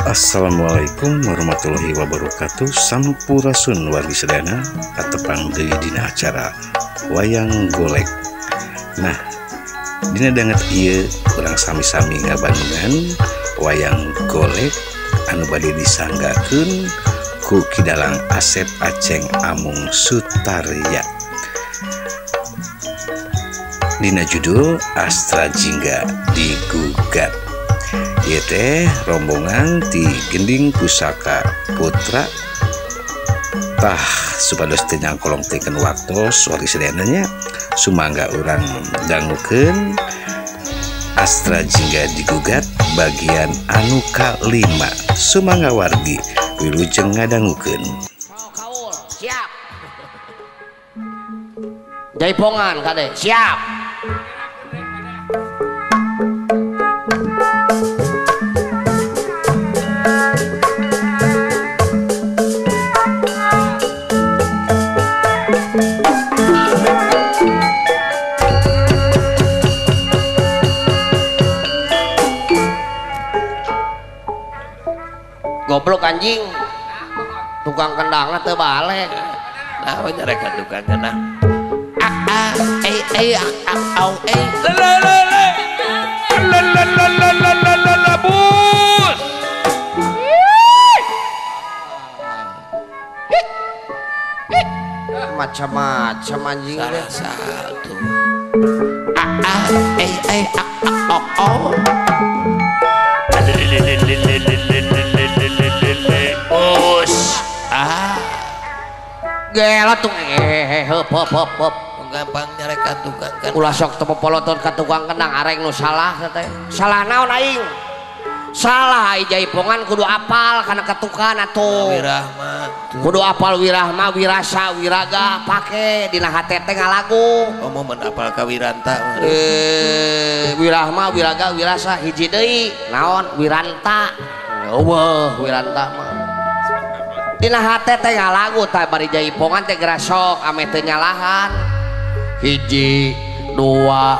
Assalamualaikum warahmatullahi wabarakatuh. Sampurasun wargi sedana katepang deui dina acara wayang golek. Nah, dina danget ieu urang sami-sami ngabandungan wayang golek anu bade disanggakeun ku Kidalang Asep Aceng Amung Sutarya. Dina judul Astra Jingga Digugat. Ieu teh rombongan ti Gending Pusaka Putra tah supados teu nyangkolong teken waktos wargi sedananya sumangga urang dangukeun Astra Jingga Digugat bagian anu kalima. Sumangga wargi wilujeng ngadangukeun. Kaul siap. Jaipongan kade siap. Goblok anjing, tukang kendangna teu balik. Nah, nyareka tukang kendang. Bus. Macam-macam anjing deh. Satu. Bus. Gela tuh hop. Gampang nyareka tukang kendang. Ulah sok teu popoloton ka tukang kendang arek nu salah teh. Salah naon aing? Salah ai Jaipongan kudu apal kana ketukan atuh. Wirahma. Kudu apal wirahma, wirasa, wiraga pake dina hate teh ngalagu. Oh, momen apal ka Wiranta. Wirahma, wiraga, wirasa hiji deui. Naon? Wiranta. Eueuh, wiranta mah. Dina hate teh ngalagu tah bari Jaipongan teh geura sok ame teu nyalahan. Hiji, dua,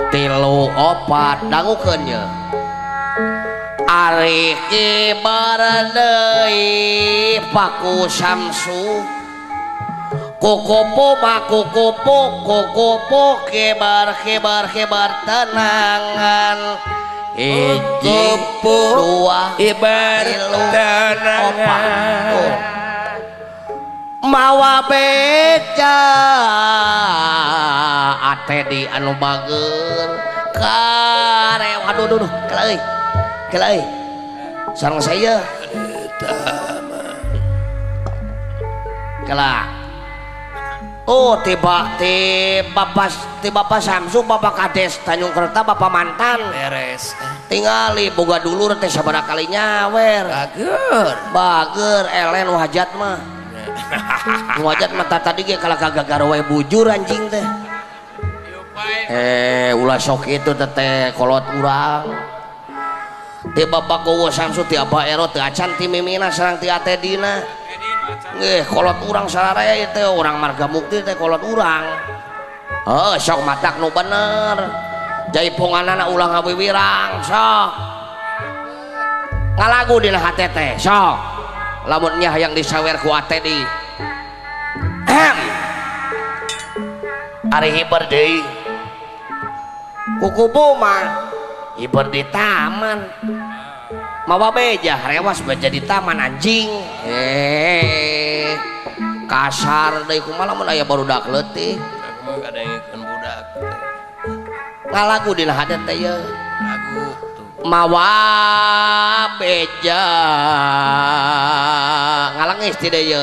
tilu, opat dangukeun nya. Ari kibar deui paku samsu kukupu kibar tenangan. Hiji, dua, ibar tilu, tenangan. opat mawa beja ate di anu bageur kare waduh kelai sareng saya kela tiba Bapak Samsu Bapak Kades Tanjung Kerta Bapak mantan Beres. tingali boga dulur teh sabaraha kali nyawer bager elen wajat mah wajat mata tadi ge kalau kagak garowe bujur anjing teh ulah sok itu teh kolot urang ti Bapak Gowo Samsu ti Abah Ero ti acan ti Mimina sareng ti Ate Dina kolot urang sararea teh urang Marga Mukti teh kolot urang sok matak nu bener Jaiponganana ulah ngawiwirang sok ngalagu dina hate teh sok lamunnya yang disawer ku Ate di ari hiber deui kukupu mah hiber di taman mawa beja rewas beja di taman anjing kasar deui kumaha lamun aya barudak leutik Kadangkeun budak ngalagu dina hate teh ye lagu mawa beja ngalangis ti deui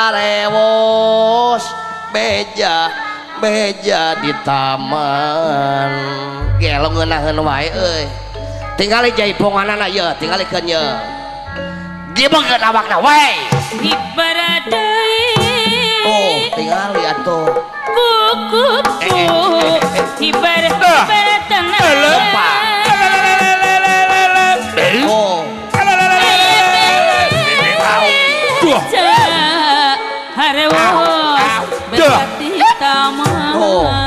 karewos beja di taman gelo ngeunaheun wae euy tingali Jaiponganana ye tingalikeun ye dibegeun awakna wae Ibaradai tingali atuh kukupu ibarat tanah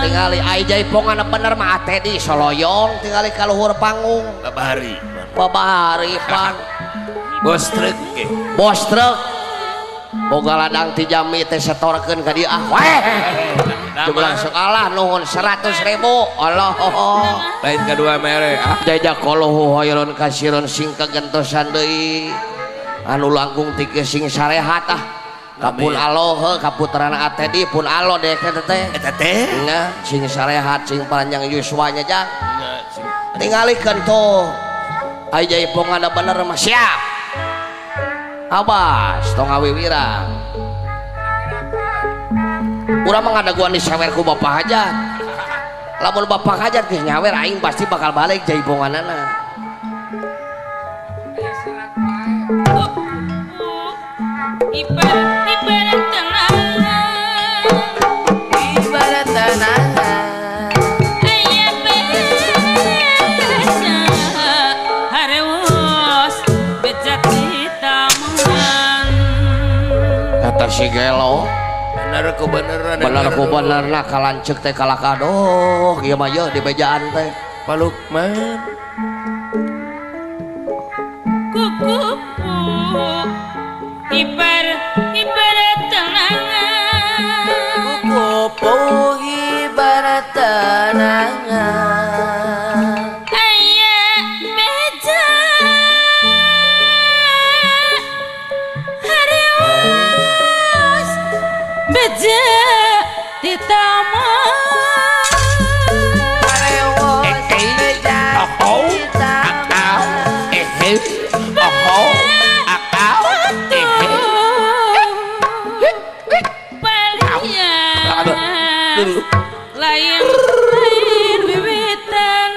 tingali ai Jaipongan bener mah Ate di soloyong tingali ka luhur panggung babari babahari pan bos truk bos truk boga ladang ti jami teh setorkeun ka dieu ah weh jumlah sekolah nuhun 100.000 Allah lain kedua mere ah jajak kolohu hoyron kasiron sing kagentosan deui anu langkung ti sing sarehat ah kapun aloh kaputerana atedi pun alo dek teh eta teh nah sing sarehat sing panjang yuswanya jang tingalikeun tuh ai jaipong ada bener mah siap abas tong awiwirang urang mah ngadaguan di sawer ku bapak hajat lamun bapak hajat geus nyawer aing pasti bakal balik jaiponganana ibarat tanah aya beza hareus bejak di taman kata si gelo bener ku benerna kalancek teh kalakadoh ieu mah yeuh di bejaan teh Pak Lukman kuku ibarat tanangan kupu ibarat tanangan aya beja hareus beja di taman hareus beja di taman lain wiwitan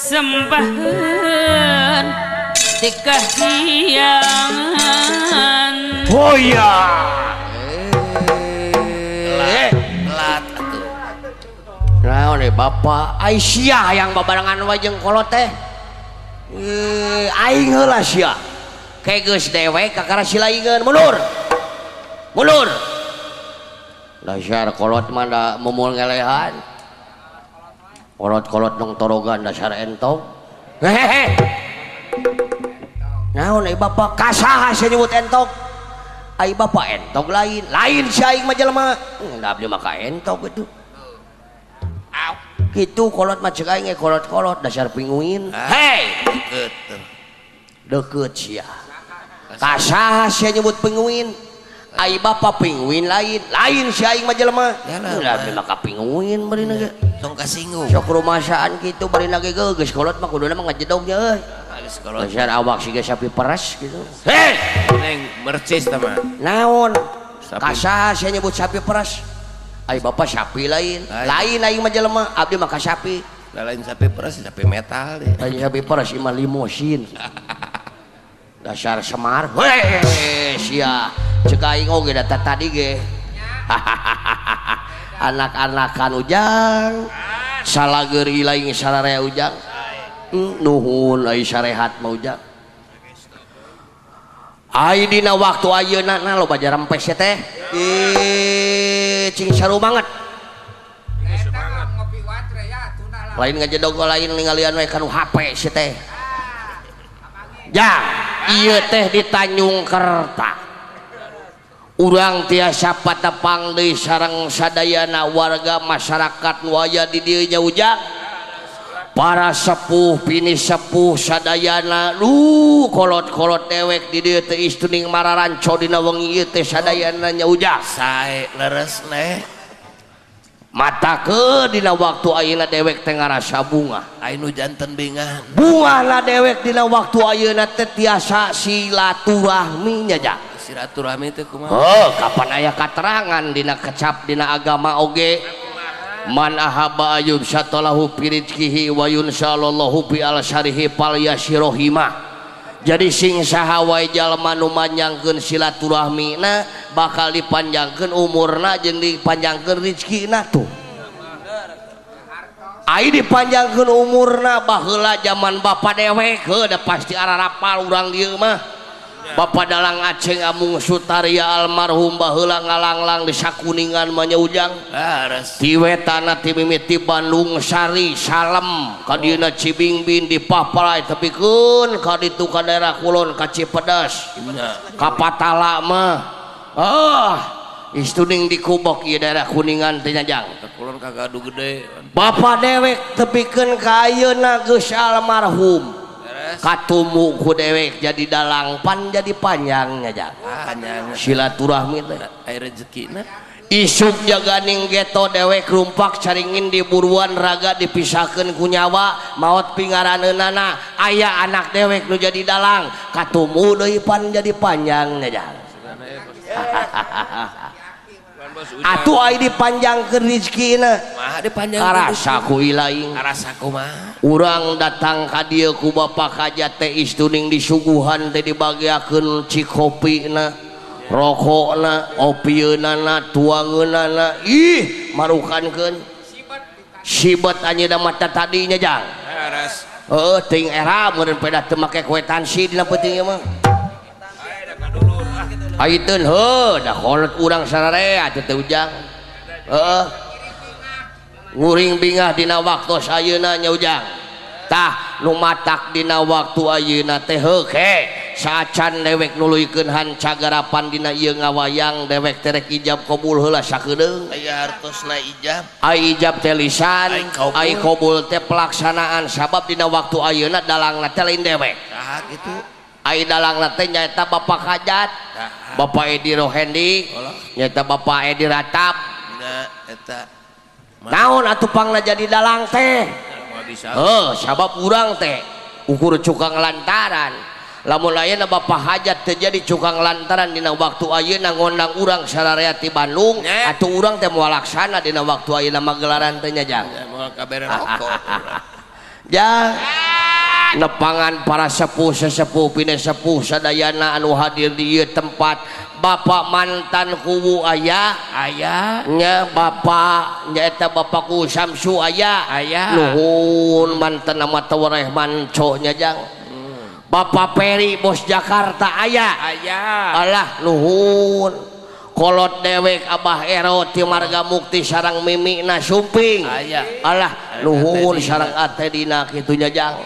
sembahan dikahiangan oh iya lat atuh nah oleh bapak Aisyah yang babarengan wajeng kolot teh aing heula sia kayak geus dewek kakara silaingeun mundur dasar kolot mah da mumul ngelehan kolot nong torogan dasar entong hehehe naon ai bapak kasaha sia nyebut entong ai bapak entong lain si aing mah jelema da abdi mah ka entong gitu gitu kolot mah cek aing kolot dasar pinguin hei deket sia kasaha sia nyebut pinguin ai bapak pinguin lain si aing mah jelema da abdi mah ka pinguin bari ge tong kasinggung sok rumasaan kitu bari ge geus kolot mah kuduna mah ngajedognya euy dasar awak siga sapi peras gitu hei neng mercis teh mah naon kasaha sia nyebut sapi peras ai bapak sapi lain aing mah jelema abdi mah ka sapi lain sapi peras sapi metal deh lain sapi peras imah limosin dasar semar weh sia cek aing oge da tadi ge anak-anakan ujang salageur ilaing sararea ujang nuhun ai sarehat mah ujang ai dina waktu ayeuna na loba jarempes teh cing saru banget lain ngajedog lain ningalian we kanu HP si teh jang ieu teh di Tanjung Kerta urang tiasa patepang deui sareng sadayana warga masyarakat nu aya di dieu nya ujang para sepuh bini sepuh sadayana kolot-kolot dewek di dieu teh istuning mararanco dina wengi ieu teh sadayana nya ujang sae leres neh mata ke dina waktu ayeuna dewek teh ngarasa bunga anu janten bingan bunga na dewek dina waktu ayeuna teh tiasa silaturahmi nya jang silaturahmi teh kumaha oh kapan aya katerangan dina kecap dina agama oge man ahaba ayub satalahu pirizkihi wa yunsallallahu bi al-syarihi fal yasirohima jadi sing saha wae jalma nu manjangkeun silaturahmina bakal dipanjangkeun umurna jeung dipanjangkeun rezekina tuh ai dipanjangkeun umurna baheula zaman bapa dewek heuh da pasti ararapal urang dieu mah Bapak Dalang Aceh Amung Sutaria almarhum baheula ngalanglang di Sakuningan Manyaujang ti wetana ti mimiti Bandung Sari Salem ka dieuna Cibingbin di Papalai tepikeun ka ditu ka daerah Kulon ka Cipedas ka Patala mah istuning di Kubok ieu daerah Kuningan teh Nyajang Kulon kagadu gede Bapak dewek tepikeun ka ayeuna geus almarhum katumu ku dewek jadi dalang pan jadi panjangnya Jang silaturahmi teh air rezekina isuk jaganing geto dewek rumpak caringin di buruan raga dipisahkeun ku nyawa maot pingaraneunana aya anak dewek nu jadi dalang katumu deui pan jadi panjangnya Jang atuh ai dipanjangkeun rezekina mah dipanjangkeun karasa ku ilaing karasa kumaha urang datang ka dieu ku bapak hajat teh istuning disuguhan teh dibagiakeun cikopina rokokna opieunana tuangeunana ih marukankeun sibet anjeunna mata tadinya Jang ting era meureun pedah teu make kue tansi dina peuting mah aiteun dah kolot urang sararea teh Ujang nguring bingah dina waktu ayeuna nya Ujang tah nu matak dina waktu ayeuna teh heuke saacan dewek nuluykeun hancagarapan dina ieu ngawayang dewek terek ijab qabul heula sakedeung aya hartosna ijab ai ijab teh lisan ai qabul teh pelaksanaan sabab dina waktu ayeuna dalangna teh lain dewek saha kitu ai dalangna teh nyaeta bapak hajat Bapak Edi Rohendi nyaeta Bapak Edi Ratap nah eta naon atuh pangna jadi dalang teh sabab urang teh ukur cukang lantaran lamun ayeuna Bapak hajat teh jadi cukang lantaran dina waktu ayeuna ngondang urang sararea ti Bandung atuh urang teh moal laksana dina waktu ayeuna magelaran teh nya Jang moal kabere rokok Jang nepangan para sepuh pinesepuh sadayana anu hadir di ieu tempat Bapak mantan kuwu aya nya Bapak nyaeta Bapakku Samsu aya nuhun mantan nama tawareh manco nya Jang Bapak Peri bos Jakarta aya alah nuhun kolot dewek Abah Ero ti Marga Mukti sareng mimina sumping alah nuhun sareng ate dina kitu nya Jang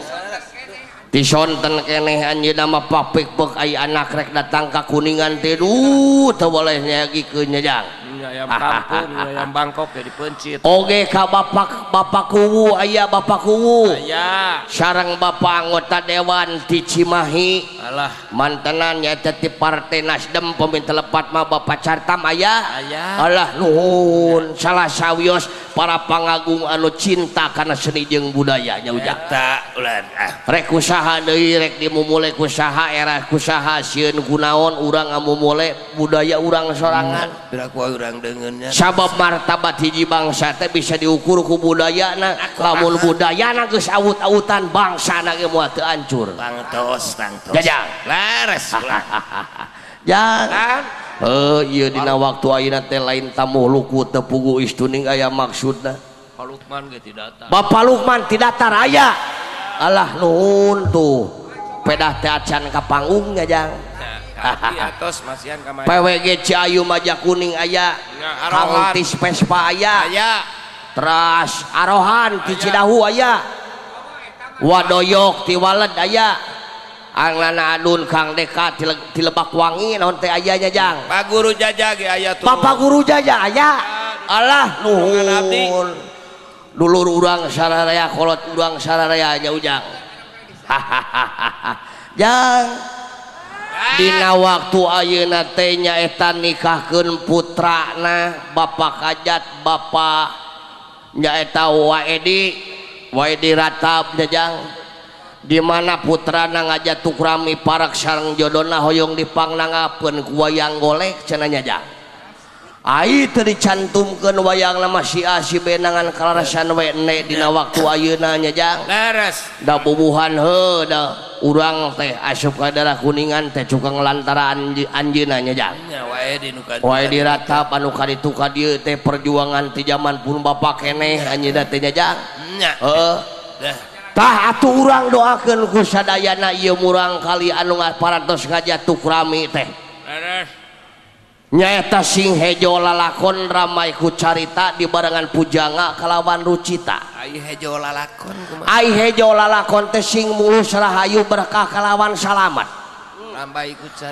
disonten keneh anjeunna mah papik beuk aya anak rek datang ka Kuningan teh teu boleh nyagikeun nya Jang ayam kampung ayam Bangkok ya dipencit oge ka bapak kuwu aya bapak kuwu aya sareng bapak anggota dewan ti Cimahi alah mantenan nyaeta ti Partai Nasdem peminta lepat mah Bapak Cartam aya alah nuhun salah sawios para pangagung anu cinta kana seni jeung budaya nya Ujang eta ulah rek usaha deui rek dimumule kusaha era kusaha sieun kunaon urang ngamumule budaya urang sorangan piraku urang dengeunnya sabab martabat hiji bangsa teh bisa diukur ku budayana lamun budayana geus awut-awutan bangsana ge moal teu hancur tangtos jajang lares jang ieu dina waktu ayeuna teh lain tamuh luku teu pugu istuning aya maksudna Pak Lukman ge ti datar Bapak Lukman ti datar aya alah nuhun tuh pedah teh acan ka panggungnya Jang atos masihan ka PWG Ciayu Maja Kuning aya Kang Tis Vespa aya teras Arohan ti Cidahu aya Wadoyok ti Waled aya Anglana Adun Kang Deka ti Lebak Wangi naon teh aya nya Jang Pak Guru Jaja ge aya tuh Bapak Guru Jaja aya alah nuhun dulur urang sararea kolot urang sararea nya Ujang Jang dina waktu ayeuna teh nyaeta nikahkeun putrana Bapak Hajat Bapak nyaeta Waedi Ratap Jajang di mana putrana ngajatuh rami parak sareng jodona hoyong dipangnangapeun ku wayang golek cenah Jang ai teu dicantumkeun wayangna masih si benangan kalarasan we ene dina waktu ayeuna nya Jang leres da bubuhan heuh da urang teh asup ka daerah Kuningan teh cukang lantaran anjeunna nya Jang nya wae di Ratap anu kaditu ka dieu teh perjuangan ti zaman pun bapak keneh anjeunna teh nya Jang nya heeh tah atuh urang doakeun ku sadayana ieu murang kali anu ngaparantos ngajatuh rami teh nyaeta sing hejo lalakon ramai ku carita di barengan pujanga kalawan rucita. Ai hejo lalakon kumaha? Ai hejo lalakon teh sing mulus rahayu berkah kalawan salamat.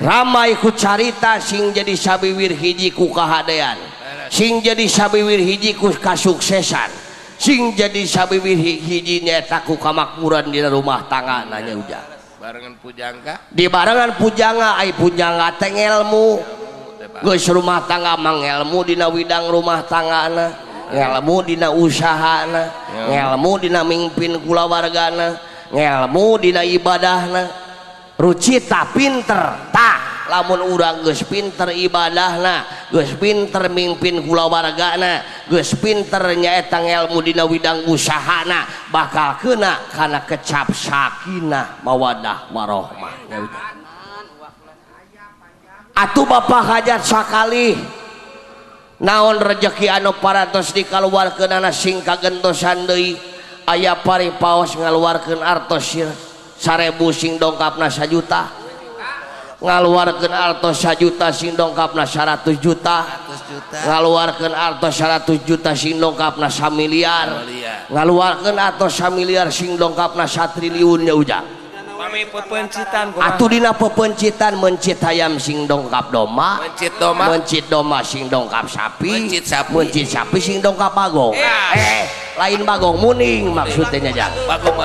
Ramai ku carita sing jadi sabiwir hiji ku kahadean. Sing jadi sabiwir hiji ku kasuksesan. Sing jadi sabiwir hiji nyaeta ku kamakmuran di rumah tangga nanya udah. Barengan pujangga? Di barengan pujangga ai pujangga teh ngelmu. Geus rumah tangga mangelmu dina widang rumah tanggana, ngelmu dina usahana, ngelmu dina mimpin kulawargana, ngelmu dina ibadahna. Rucita pinter tah lamun urang geus pinter ibadahna, geus pinter mimpin kulawargana, geus pinter nyaeta ngelmu dina widang usahana bakal kena kana kecap sakinah mawadah warohmah. Atuh bapak hajat sakali naon rejeki anu parantos dikaluarkeun ana sing kagentosan deui aya paripaos ngaluarkeun artos 1000 sing dongkapna 1 juta ngaluarkeun artos 1 juta sing dongkapna 100 juta ngaluarkeun artos 100 juta sing dongkapna 1 miliar ngaluarkeun artos 1 miliar sing dongkapna 1 triliun nya ujang. Atuh dina pepencitan mencit hayam sing dongkap doma, mencit doma sing dongkap sapi, mencit sapi sing dongkap bagong. Lain bagong muning maksudnya jang. Bagong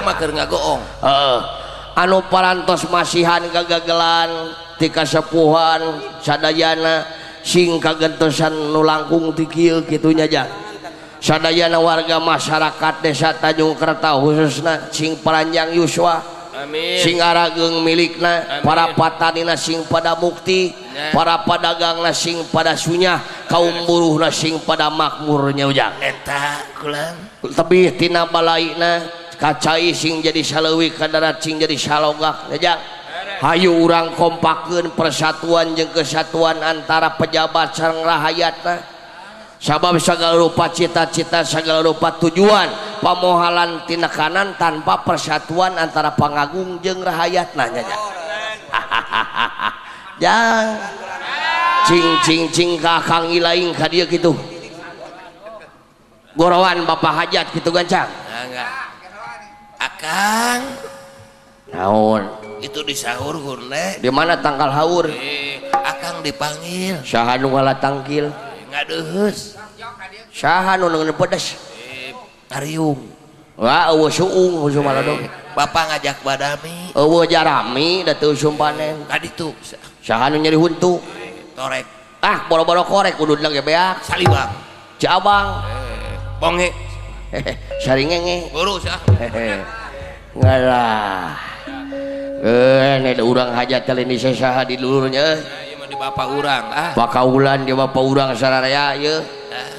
mah keur ngagoong. Anu parantos masihan gagagelan ti kasepuhan sadayana sing kagentosan nu langkung ti kieu kitu nya jang. Sadayana warga masyarakat desa Tanjung Kerta khususna sing paranjang yuswa sing arageung milikna para patanina sing pada mukti para pedagangna sing pada sunyah kaum buruhna sing pada makmurnya ujang eta kulang tebih tina balaina kacai sing jadi saleuwih ka darat sing jadi salogak ujang hayu urang kompakeun persatuan jeung kesatuan antara pejabat sareng rahayatna sabab segala rupa cita-cita segala rupa tujuan pamohalan tindakan tanpa persatuan antara pangagung jeung rahayatna nya jang cing kakang ilaing ka dieu kitu gorowan bapak hajat kitu gancang enggak akang naon itu di sahur hurle di mana tangkal haur akang dipanggil saha nu ngalatangkil ngadeus saha nu ngeun pedes Ariung wah eueuh suung usum maladong bapak ngajak badami eueuh jarami da teu usum panen ka ditu saha nu nyeri huntu torek boro-boro korek kudu lagi beak salibang cabang bonge saringenge buru sah ngalah nih urang hajat kali ini saha di dulurnya di bapak urang bakaulan di bapak urang sararea ieu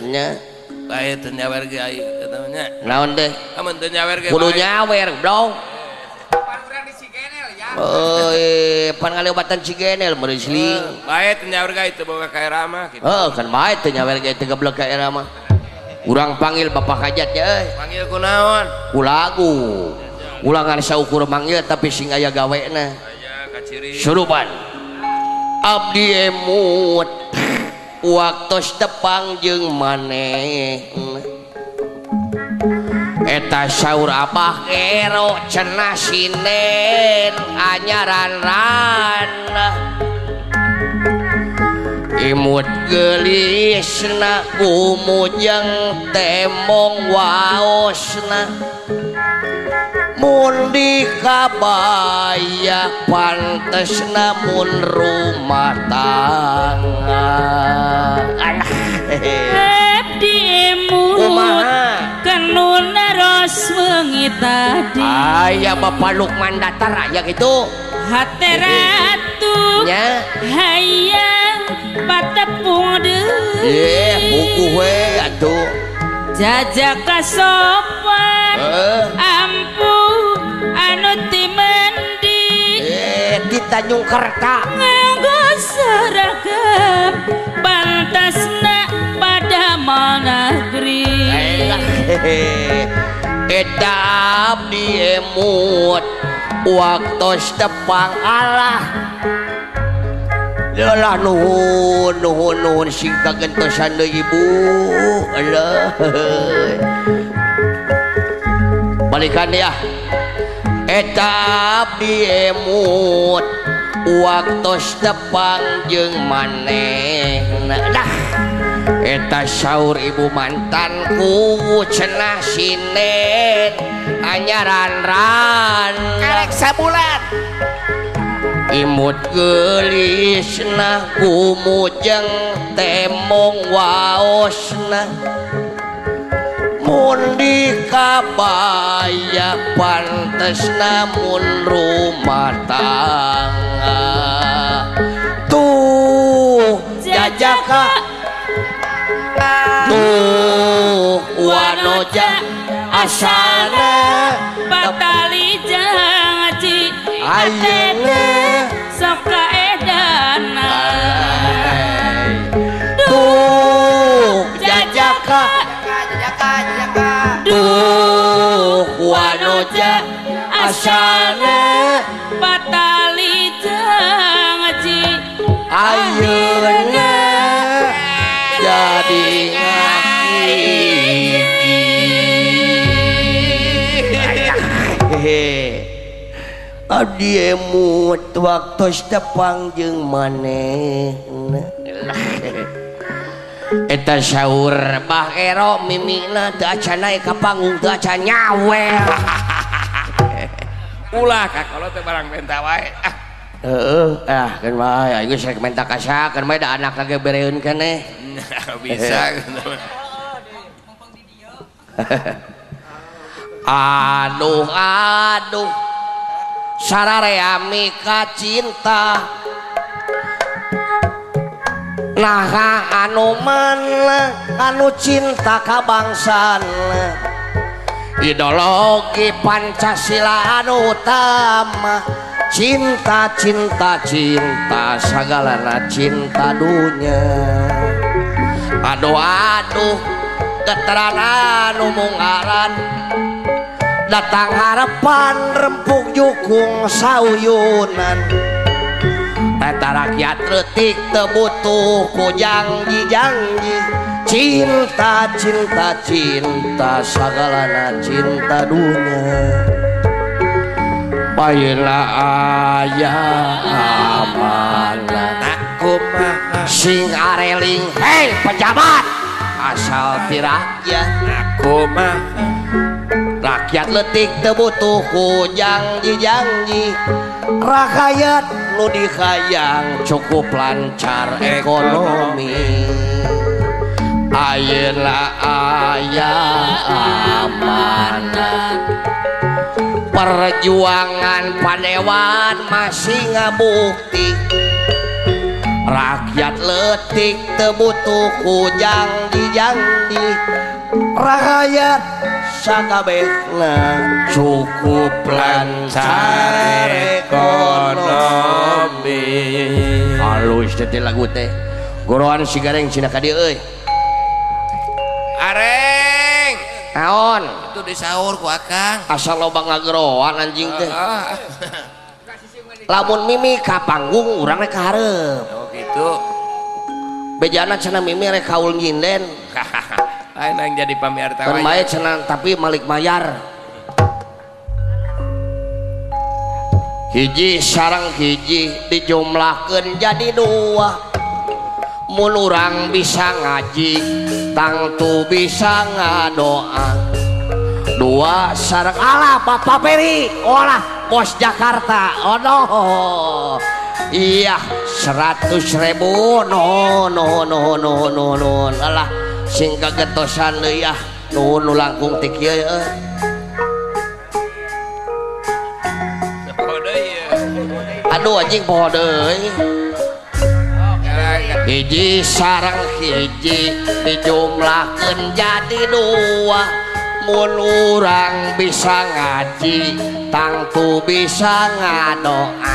nya bae teu nyawer ge ai katanya naon teh amun teu nyawer ge kudu nyawer bro pan urang di Cigenel ya pan ngaliobatan Cigenel meureun sling bae teu nyawer ge teu boga ka era mah kitu kan bae teu nyawer ge teu geblek ka era mah urang panggil bapak hajat ya euy panggil ku naon ku lagu ulangan saukur manggil tapi sing aya gawena aya kaciri surupan abdi emut waktos tepang jeung maneh eta saur abah ero cenah sinen anyaran imut gelisna umujeng temong waosna mun dikabaya pantesna mun rumah tangga abdi emut kanun ros wengi tadi aya bapak Lukman datar aya gitu hate ratu nya hayang patepung deui buku we atuh jajak kasopan ampuh anu ti mendi di Tanjung Kerta nganggo seragam pantasna pada mal negeri eta abdi emut waktos tepang Allah yalah nuhun sing kagentosan deui ibu Allah balikan ya eta abdi emut waktos tepang jeung manehna dah eta saur ibu mantanku cenah sinet anyaran karek sabulan imut geulisna kumujeng temong waosna mun dikabaya pantesna mun rumah tangga tuh jajaka tuh wanoja asana batali jangaji ayeuna sok kaedana tuh jajaka tuh wanoja asana batali jangaji ayeuna jadi abdi emut waktos tepang jeung manehna eta saur bah ero mimina teu acan naek ka panggung teu acan nyawer ulah kalau teh barang benta wae kan wae aing geus rek menta kasakeun mah da anak lagi bereun keneh bisa aduh sarareami ka cinta naha anu mana anu cinta ka bangsana ideologi Pancasila anu utama cinta sagalana cinta dunya aduh geteran anu mungaran datang harapan rempuk jukung sauyunan eta rakyat leutik teu butuh ku janji-janji cinta sagalana cinta dunya bayeula aya amanah kumaha sing areling hei pejabat asal ti rakyat kumaha rakyat leutik teu butuh ku janji-janji rakyat nu dihayang cukup lancar ekonomi ayeuna aya amanat perjuangan padewan masih ngabukti rakyat leutik teu butuh ku janji-janji rakyat sakabehna cukup lancar ekonomi halus teh lagu teh goroan si gareng cina ka dieu euy areng naon itu disaur ku akang asal loba ngageroan anjing teh lamun mimi ka panggung urang rek ka hareup oh gitu bejana cenah mimi rek kaul nginden lain yang jadi pamirta kan bae cenah tapi malik mayar hiji sareng hiji dijumlahkeun jadi dua mun urang bisa ngaji tangtu bisa ngadoa dua sareng alah Bapak Peri olah bos Jakarta oh no iya 100.000 no alah sing kagetosan deui ah nuhun nu langkung ti kieu aduh anjing poho deui hiji sareng hiji dijumlahkeun jadi dua mun urang bisa ngaji tangtu bisa ngadoa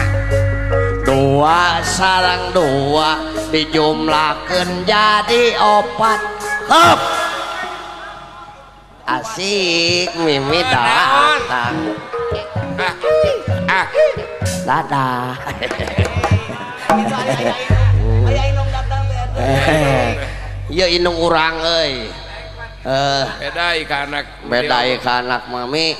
dua sareng dua dijumlahkeun jadi opat heup asik Mimi datang. Dadah. Ya inung urang euy. Beda ka anak mami.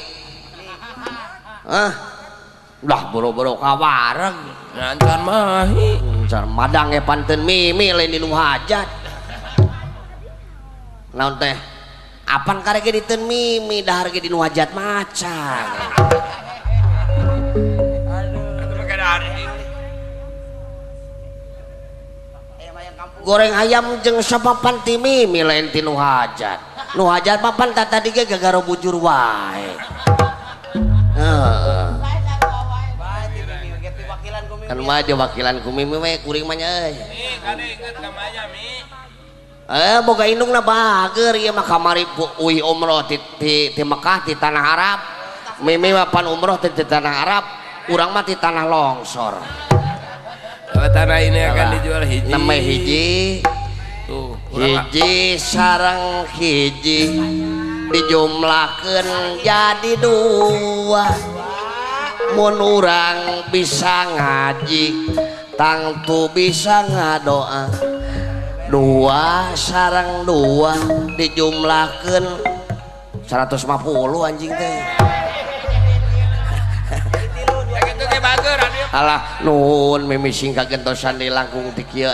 Udah boro-boro kawareg. Ngancan mahi. Car madang panteun Mimi lain di nu hajat. Naon teh? Apan karege diteun Mimi dahar ge di nu hajat macan. Goreng ayam jeung sapapan ti Mimi lain ti nu hajat. Nu hajat papan tadi ge gagaro bujur wae. Heeh. Kan mah diwakilan ku Mimi we kuring mah nya euy. Mi kade inget ka maya Mi. Boga indungna bager ieu mah kamari uih umroh ti Mekah ti tanah Arab. Mimi mah pan umroh ti tanah Arab, urang mah ti tanah longsor. Tanah ini akan dijual hiji. Nama hiji. Tuh, hiji sareng hiji dijumlahkeun jadi dua. Mun urang bisa ngaji tangtu bisa ngadoa. Dua sareng dua dijumlahkeun 150 anjing teh. Alah nuhun Mimi singka gentosan di langkung ti kieu.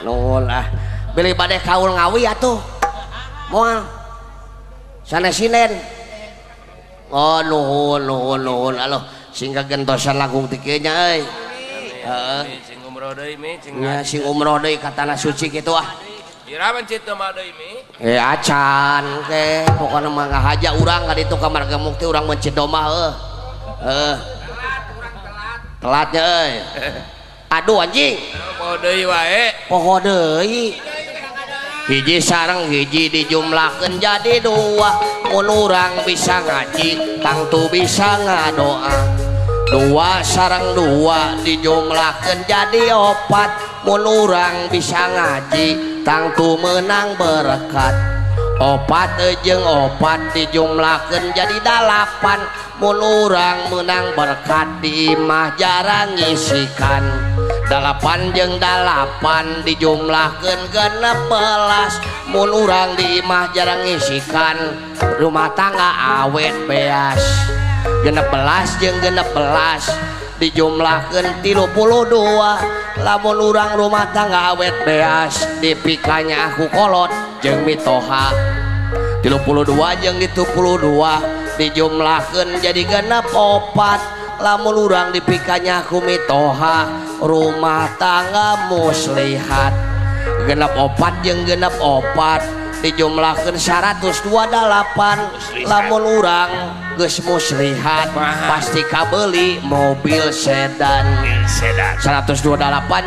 Nuhun ah. Beli bade kaul ngawi atuh. Moal. Sanesinen. Oh nuhun aloh singka gentosan langkung ti kieu nya euy. Heeh. Sing umroh deui Mi, sing umroh deui ka tanah suci kitu ah. Iraman cit mah deui Mi. Acan ke pokona mah ngahaja urang ka ditu ka Marga Mukti urang mencit domah telatnya euy. Aduh anjing. Poho deui wae. Poho deui. Hiji sareng hiji dijumlahkeun jadi dua. Mun urang bisa ngaji tangtu bisa ngadoa. Dua sareng dua dijumlahkeun jadi opat. Mun urang bisa ngaji tangtu menang berkat. Opat jeung opat dijumlahkeun jadi 8. Mun urang menang berkat di imah jarang ngisikan. 8 jeung 8 dijumlahkeun 16. Mun urang di imah jarang ngisikan rumah tangga awet beas. 16 jeung 16 dijumlahkeun 32. Lamun urang rumah tangga awet beas dipikanya aku kolot jeung mitoha. 32 jeung 32 dijumlahkeun jadi 64. Lamun urang dipikanya aku mitoha rumah tangga muslihat. 64 jeung 64 dijumlahkeun 128. Lamun urang geus muslihat pasti kabeli mobil sedan. 128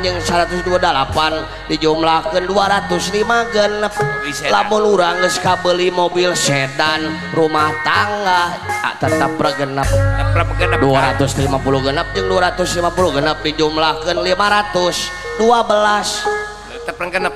jeung 128 dijumlahkeun 205 genep. Lamun urang geus kabeli mobil sedan rumah tangga tetap genep. 250 genep jeung 250 genep dijumlahkeun 512.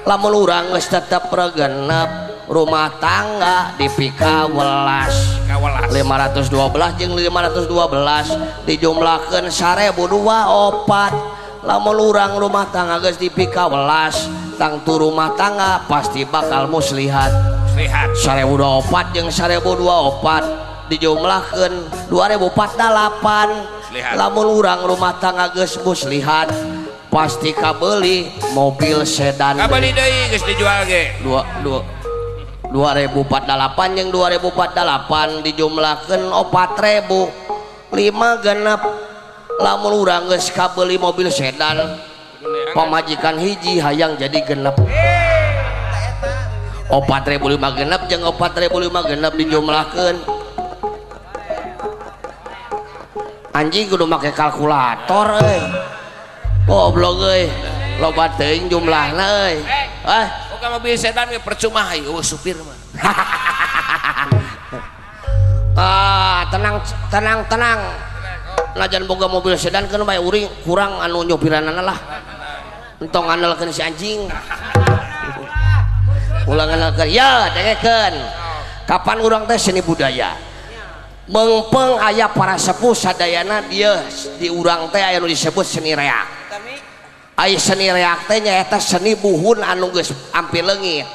Lamun urang geus tetep genep rumah tangga dipika welas. 512 jeung 512 dijumlahkeun 1024. Lamun urang rumah tangga geus dipika welas tangtu rumah tangga pasti bakal muslihat. 1024 jeung 1024 dijumlahkeun 2048. Lamun urang rumah tangga geus muslihat pasti kabeli mobil sedan. Kabeli deui geus dijual ge. 2048 jeung 2048 dijumlahkeun 4000. 5 genep. Lamun urang geus kabeli mobil sedan pamajikan hiji hayang jadi genep. 4005 genep jeung 4005 genep dijumlahkeun. Anjing kudu make kalkulator euy. Goblok euy. Loba teuing jumlahna euy. Bukan mobil sedan ge percuma hayu supir mah. Tenang. Najan boga mobil sedan kan bae uring kurang anu nyopiranana lah. Entong andelkeun si anjing. ulangan ya dengekeun kapan urang teh seni budaya mengpeng aya para sepuh sadayana dia di urang teh aya nu disebut seni reak aya seni reak teh nyaeta seni buhun anu geus ampir leungit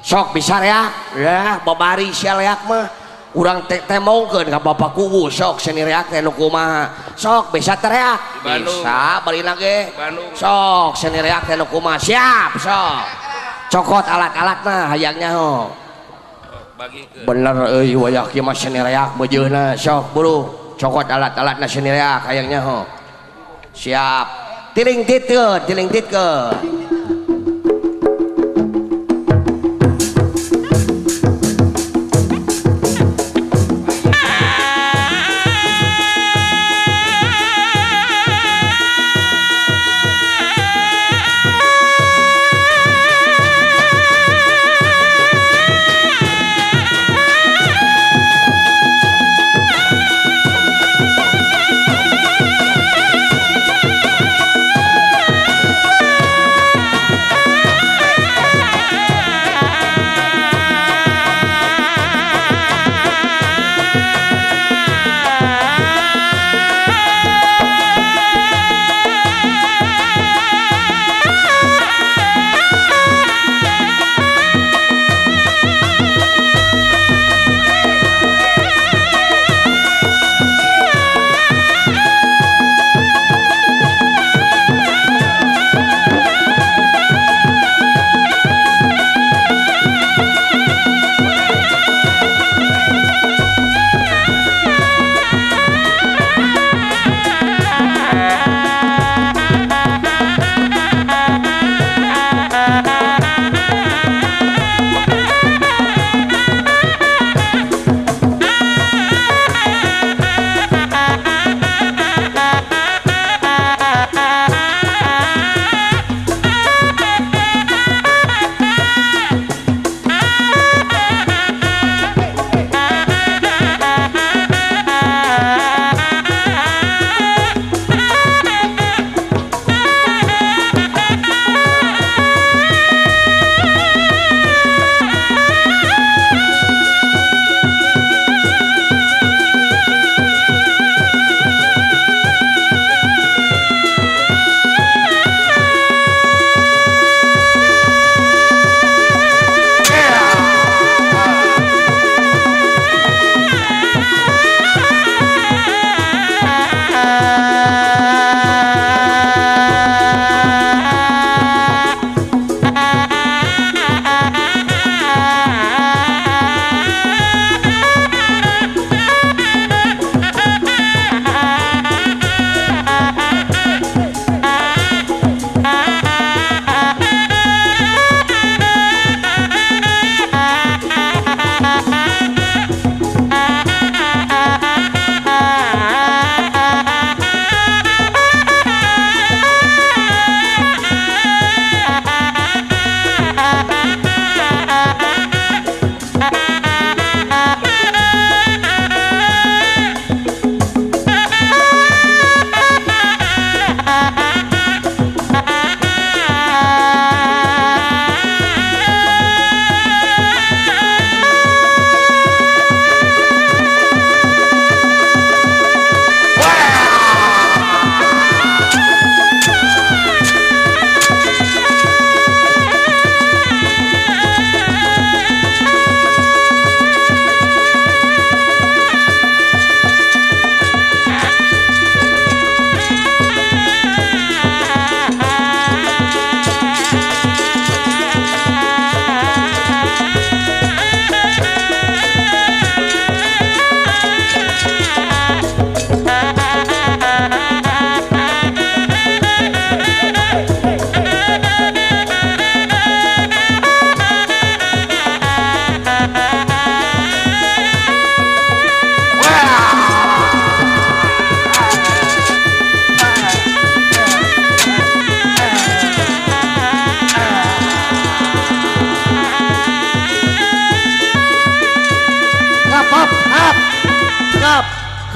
sok bisa reak ya babari sia reak mah urang teh mongkeun ka Bapak Kuwu sok seni reak teh nu kumaha sok bisa teriak bisa balina ge sok seni reak teh nu kumaha siap sok cokot alat-alatna hayangnya ho bener euy wayah kieu mah seni reak bejeuna sok buru cokot alat-alatna seni reak hayangnya ho siap tiling titkeun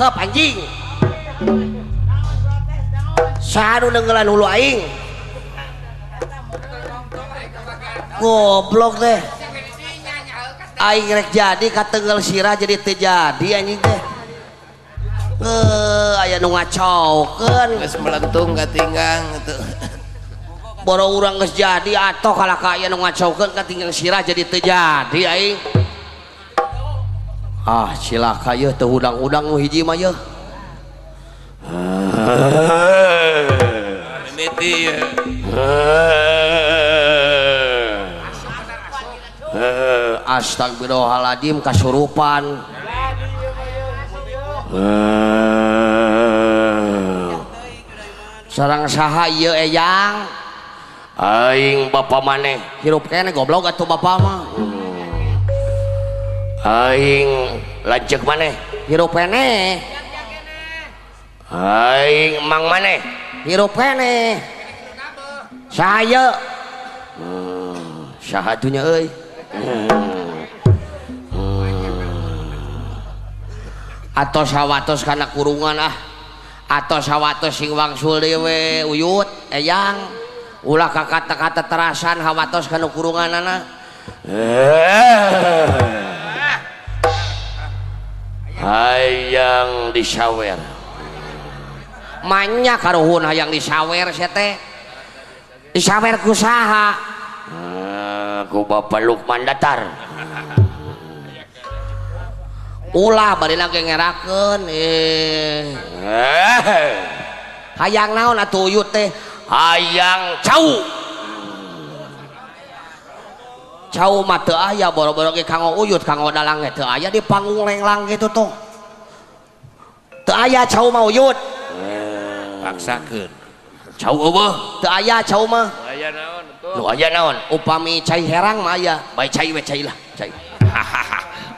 Kep anjing. Sanu nenggelan hulu aing. Goblok teh. aing rek jadi ka Tegal Sirah jadi teu jadi anjing teh. Aya nu ngacokeun geus melentung ka tinggang gitu. Boro urang geus jadi atoh kalaka aya nu ngacokeun ka tinggang Sirah jadi teu jadi aing. Ah cilaka yeuh teu hudang-hudang nu hiji mah yeuh. Mimiti ya. Astagfirullahaladzim kasurupan. Sareng saha ieu eyang? Aing bapa maneh. Hirup kene goblok atuh bapa mah. Aing lanceuk maneh. Hirup kene. Aing mang maneh. Hirup kene. Saya. Saha atunya euy? Atos sawatos kana kurungan ah. Atos sawatos sing wangsul dewe uyut eyang. Ulah ka kata-kata terasan hawatos kana kurunganana. Hayang disawer. Manya karuhun hayang disawer sia teh. Disawer ku saha? Ku Bapak Lukman Datar. Ulah bari lagi ngerakeun hayang naon atuh uyut teh? Hayang cau. Cau mah teu aya boro-boro ge kanggo uyut kanggo dalang teu aya di panggung lenglang gitu tuh. Teu aya cau mah uyut. Paksakeun. Cau eueuh. Teu aya cau mah. Aya naon tuh? Nu aya naon? Upami cai herang mah aya. Bae cai we cai lah, cai.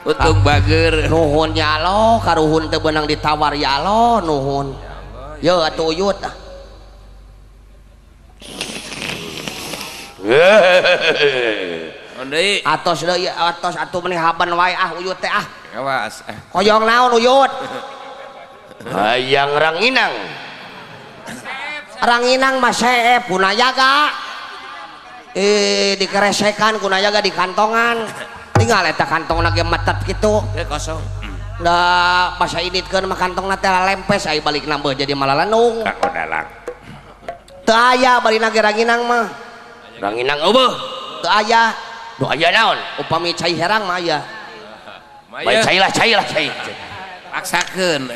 Untung bager. Nuhun ya Allah, karuhun teu beunang ditawar ya Allah, nuhun. Yeuh atuh uyut ah. Ondei. Atos deui, atos atuh meni haban wae ah uyut teh ah. Awas. Koyong naon uyut? Hayang ranginang. Ranginang mah seep kunayaga. Dikeresekan kunayaga di kantongan. Tinggal eta kantongna ge metet kitu. Kosong. Da basa iditkeun mah kantongna teh lempes ai balik nambah jadi malalanung. Kanggo dalang. Teu aya barina ge ranginang mah. Ranginang eueuh. Teu aya. Nu aya naon? Upami cai herang mah aya. Bae cai lah, cai lah, cai. Paksakeun.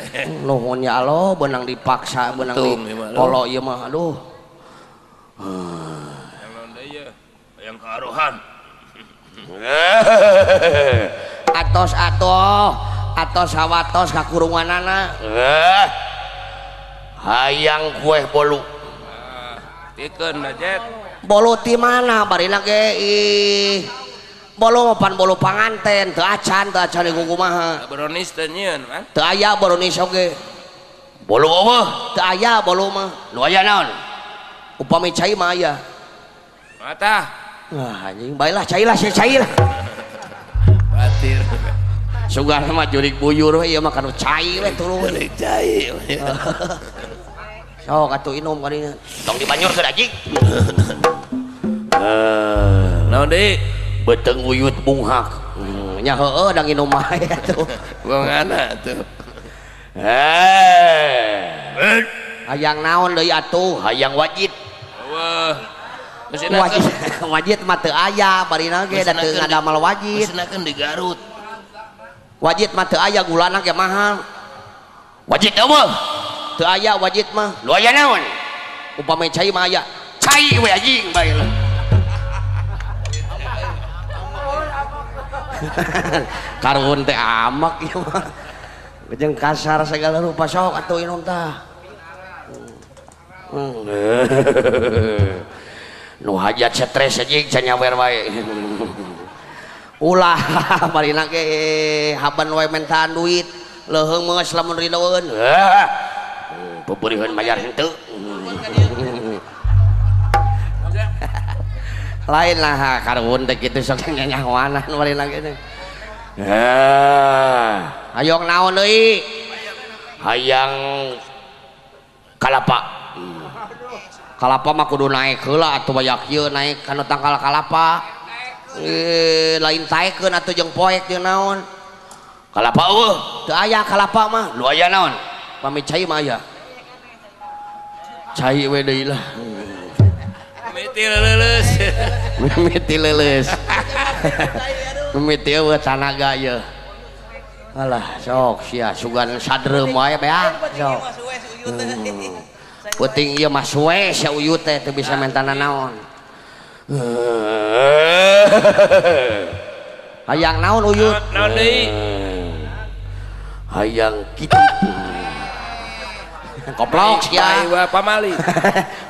Nuhun ya Allah, beunang dipaksa, beunang di polo ieu mah aduh. Yang naon deui ye? Yang kaarohan. Atos hawatos kakurunganana. Hayang kueh bolu. Pikeun da Jet. Bolu ti mana barina ge bolu pan bolu panganten teu acan di kumaha. Brownies teh nyieun man. Teu aya brownies oge. Bolu eueuh. Teu aya bolu mah. Nu aya naon? Upami cai mah aya. Mata. Wah anjing baiklah cai lah. Batir. Sugan mah jurig buyur we ieu mah kanu cai we turun. Jurig cai. Sok atuh inum kadinya. Tong dibanyurkeun anjing. Naon deui? Beteung uyut bunghak. Nya heueuh da nginum mah atuh. Bongana tuh. Hayang naon deui atuh? Hayang wajit. Wah. Wajit mah teu aya barina ge da teu ngadamal wajit. Meusnakeun di Garut. Wajit mah teu aya gulana ge mahal. Wajit eueuh. Teu aya wajit mah. Nu aya naon? Upami cai mah aya. Cai we anjing bae lah. Karuhun teh amak ieu mah. Jeung kasar segala rupa sok atuh inum tah. Nu hajat stres anjing can nyawer wae. Ulah barina ge haban wae mentaan duit. Leuheung meus lamun ridoeun. Pabeureun mayar henteu. Lain lah karuhun teh kitu sok nyanyahoanan barina ge teh. Hayong naon deui? Hayang kalapa. Kalapa mah kudu naik heula atuh bayak ieu naik kana tangkal kalapa. lain taekeun atuh jeung poek jeung naon kalapa eueuh teu aya kalapa mah lu aya naon pami cai mah aya cai we deui lah mimiti leuleus mimiti leuleus mimiti eueuh tanaga ieu alah sok sia sugan sadreum wae beak sok penting ieu mah suwe sia uyut teh teu bisa mentana naon hayang naon uyut naon deui hayang kitu koplok sia wa pamali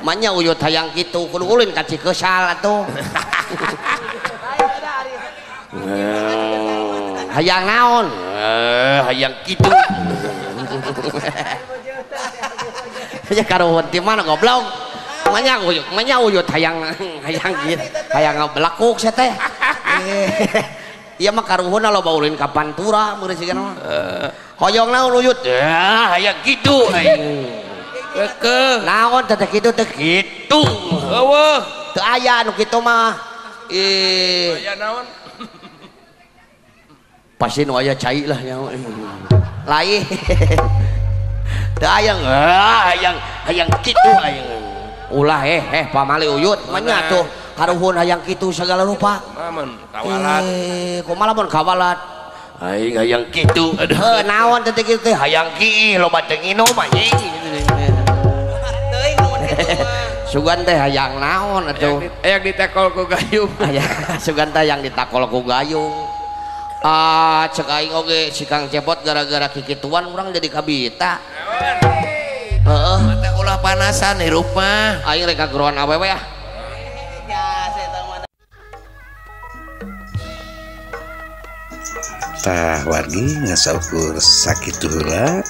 manya uyut hayang kitu kudu ulin ka Cikeusal atuh hayang naon hayang kitu ya karuhun ti mana goblok manya uyut hayang gitu hayang belakuk sia teh ieu mah karuhun lo baulin ka pantura meureun sigana mah hoyong naon uyut ya hayang kitu keke naon teh kitu teh kitu eueuh teu aya nu kitu mah aya naon pasti nu aya cai lah nya lain teu aya hayang kitu hayang ulah pamali uyut manya tuh karuhun hayang kitu segala rupa mamun kawalat kumaha lamun kawalat aing hayang kitu naon teh kitu teh hayang kieu loba teu nginum anjing sugan teh hayang naon atuh hayang ditekol ku gayung sugan teh yang ditakol ku gayung cek aing oge si Kang Cepot gara-gara kikituan urang jadi kabita heeh mata ulah panasan hirup mah aing rek kageroan awewe ah tah wargi ngasaukur sakitu heula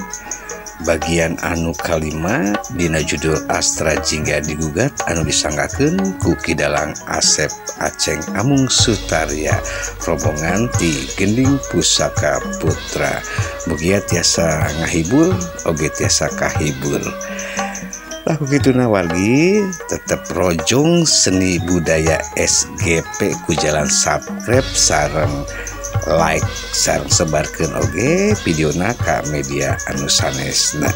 bagian anu kalima dina judul Astra Jingga digugat anu disanggakeun ku Kidalang Asep Aceng Amung Sutarya rombongan ti Gending Pusaka Putra mugia tiasa ngahibur oge tiasa kahibur lah kituna wargi tetep rojong seni budaya SGP ku jalan subscribe sareng like sareng sebarkeun oge videona ka media anu sanesna.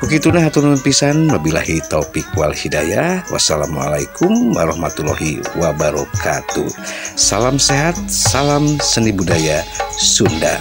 Begituna hatur nuhun pisan wabillahi taufik wal hidayah. Wassalamualaikum warahmatullahi wabarakatuh. Salam sehat, salam seni budaya Sunda.